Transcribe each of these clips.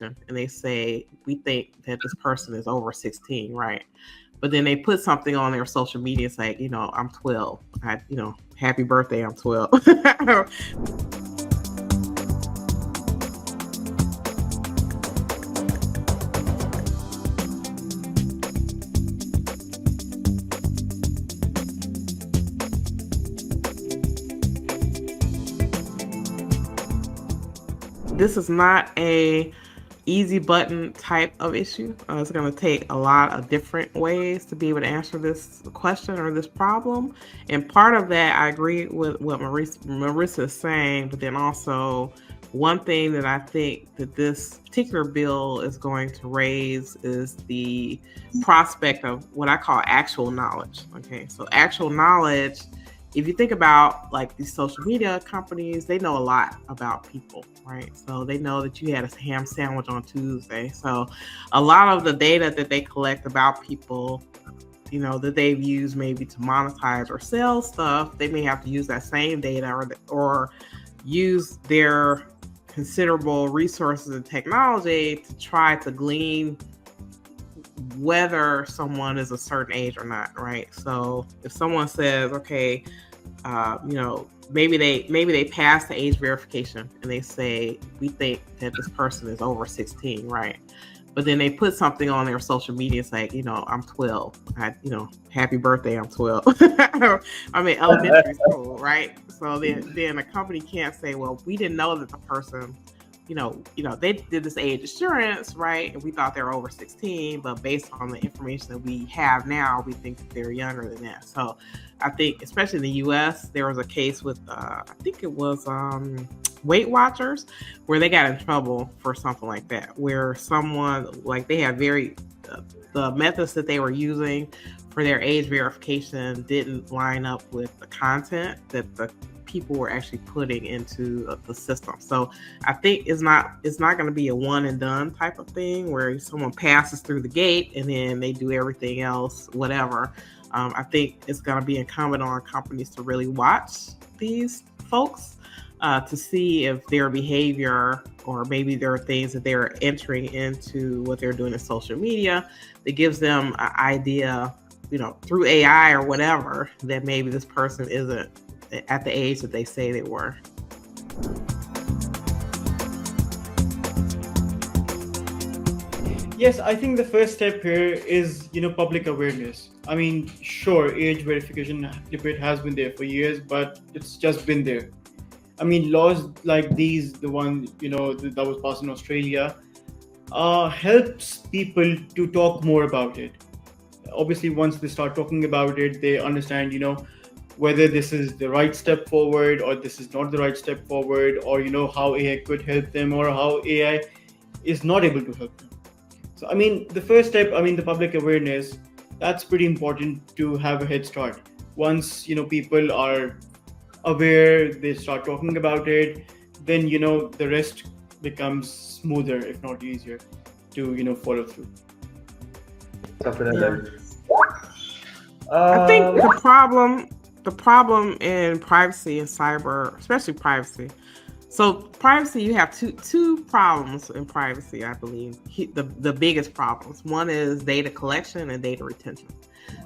and they say, we think that this person is over 16, right? But then they put something on their social media saying, I'm 12. Happy birthday, I'm 12. This is not a easy button type of issue. It's going to take a lot of different ways to be able to answer this question or this problem. And part of that, I agree with what Marissa is saying, but then also one thing that I think that this particular bill is going to raise is the prospect of what I call actual knowledge. Okay, so actual knowledge, if you think about like these social media companies, they know a lot about people, right? So they know that you had a ham sandwich on Tuesday. So a lot of the data that they collect about people, that they've used maybe to monetize or sell stuff, they may have to use that same data or use their considerable resources and technology to try to glean whether someone is a certain age or not, right? So if someone says, okay, maybe they pass the age verification and they say, we think that this person is over 16, right? But then they put something on their social media saying, I'm 12. Happy birthday, I'm 12. I'm in elementary school, right? So then a company can't say, well, we didn't know that the person, they did this age assurance, right? And we thought they were over 16, but based on the information that we have now, we think that they're younger than that. So I think, especially in the U.S., there was a case with, I think it was Weight Watchers, where they got in trouble for something like that, where someone, like they had the methods that they were using for their age verification didn't line up with the content that the people were actually putting into the system. So I think it's not going to be a one and done type of thing where someone passes through the gate and then they do everything else, whatever. I think it's going to be incumbent on companies to really watch these folks to see if their behavior, or maybe there are things that they're entering into what they're doing in social media that gives them an idea, through AI or whatever, that maybe this person isn't at the age that they say they were. Yes, I think the first step here is, public awareness. I mean, sure, age verification debate has been there for years, but it's just been there. I mean, laws like these, the one, that was passed in Australia, helps people to talk more about it. Obviously, once they start talking about it, they understand, whether this is the right step forward or this is not the right step forward, or, how AI could help them or how AI is not able to help them. So, I mean, the first step, the public awareness, that's pretty important to have a head start. Once, people are aware, they start talking about it, then, the rest becomes smoother, if not easier, to, follow through. Definitely. I think the problem in privacy and cyber, especially privacy. So privacy, you have two problems in privacy, I believe. The biggest problems. One is data collection and data retention.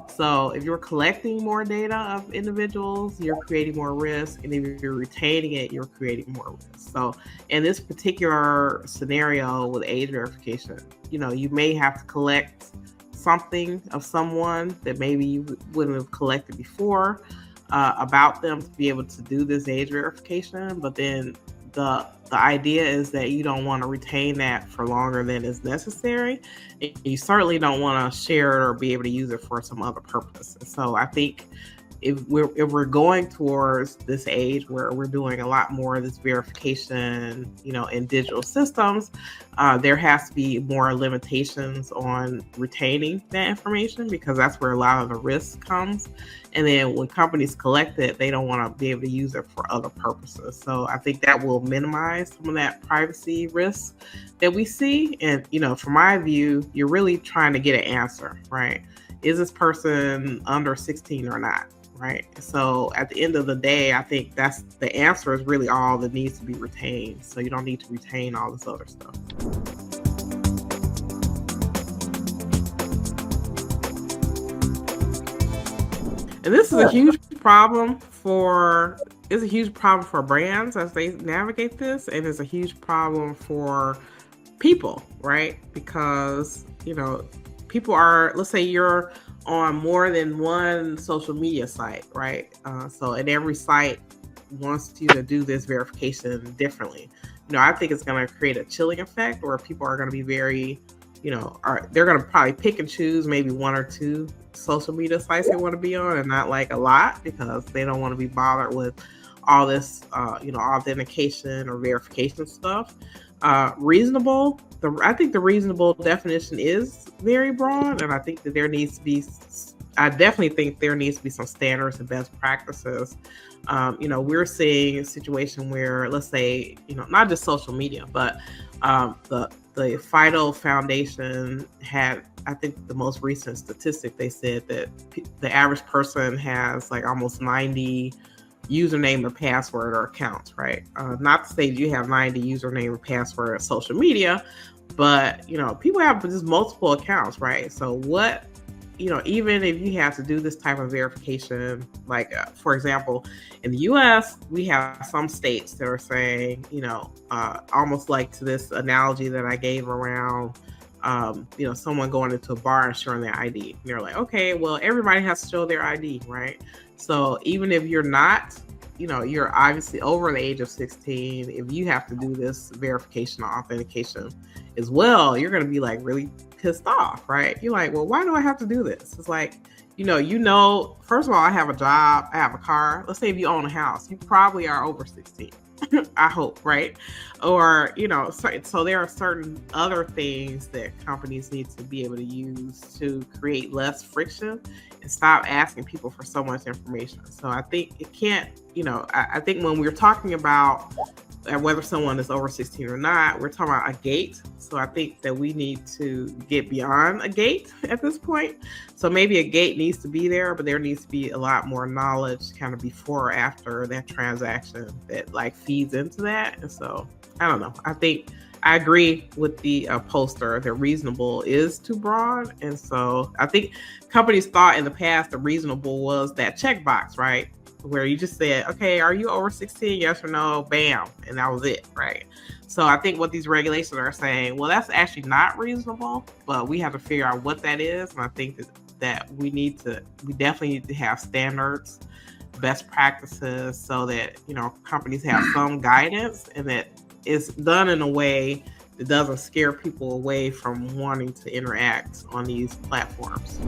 So if you're collecting more data of individuals, you're creating more risk. And if you're retaining it, you're creating more risk. So in this particular scenario with age verification, you may have to collect something of someone that maybe you wouldn't have collected before about them to be able to do this age verification. But then the idea is that you don't want to retain that for longer than is necessary. You certainly don't want to share it or be able to use it for some other purpose. So I think if we're going towards this age where we're doing a lot more of this verification, in digital systems, there has to be more limitations on retaining that information, because that's where a lot of the risk comes. And then when companies collect it, they don't want to be able to use it for other purposes. So I think that will minimize some of that privacy risk that we see. And, from my view, you're really trying to get an answer, right? Is this person under 16 or not? Right. So at the end of the day, I think that's the answer is really all that needs to be retained. So you don't need to retain all this other stuff. And this is a huge problem for brands as they navigate this, and it's a huge problem for people, right? Because, people are, let's say you're on more than one social media site, right? And every site wants you to do this verification differently. I think it's going to create a chilling effect where people are going to be very, they're going to probably pick and choose maybe one or two social media sites they want to be on and not like a lot, because they don't want to be bothered with all this, authentication or verification stuff. Reasonable. I think the reasonable definition is very broad, and I think that I definitely think there needs to be some standards and best practices. We're seeing a situation where, let's say, not just social media, but the FIDO Foundation had, I think the most recent statistic, they said that the average person has like almost 90 username or password or accounts, right? Not to say you have 90 username or password social media, but people have just multiple accounts, right? So what, even if you have to do this type of verification, like for example, in the US, we have some states that are saying, almost like to this analogy that I gave around, someone going into a bar and showing their ID. And they're like, okay, well, everybody has to show their ID, right? So even if you're not, you're obviously over the age of 16, if you have to do this verification or authentication as well, you're going to be like really pissed off, right? You're like, well, why do I have to do this? It's like, first of all, I have a job, I have a car. Let's say if you own a house, you probably are over 16. I hope, right? Or, so there are certain other things that companies need to be able to use to create less friction and stop asking people for so much information. So I think it can't, I think when we're talking about whether someone is over 16 or not, we're talking about a gate. So I think that we need to get beyond a gate at this point. So maybe a gate needs to be there, but there needs to be a lot more knowledge kind of before or after that transaction that like feeds into that. And so I don't know. I think I agree with the poster that reasonable is too broad. And so I think companies thought in the past that reasonable was that checkbox, right? Where you just said, okay, are you over 16? Yes or no? Bam. And that was it, right? So I think what these regulations are saying, well, that's actually not reasonable, but we have to figure out what that is. And I think that we definitely need to have standards, best practices, so that, companies have some guidance and that it's done in a way that doesn't scare people away from wanting to interact on these platforms.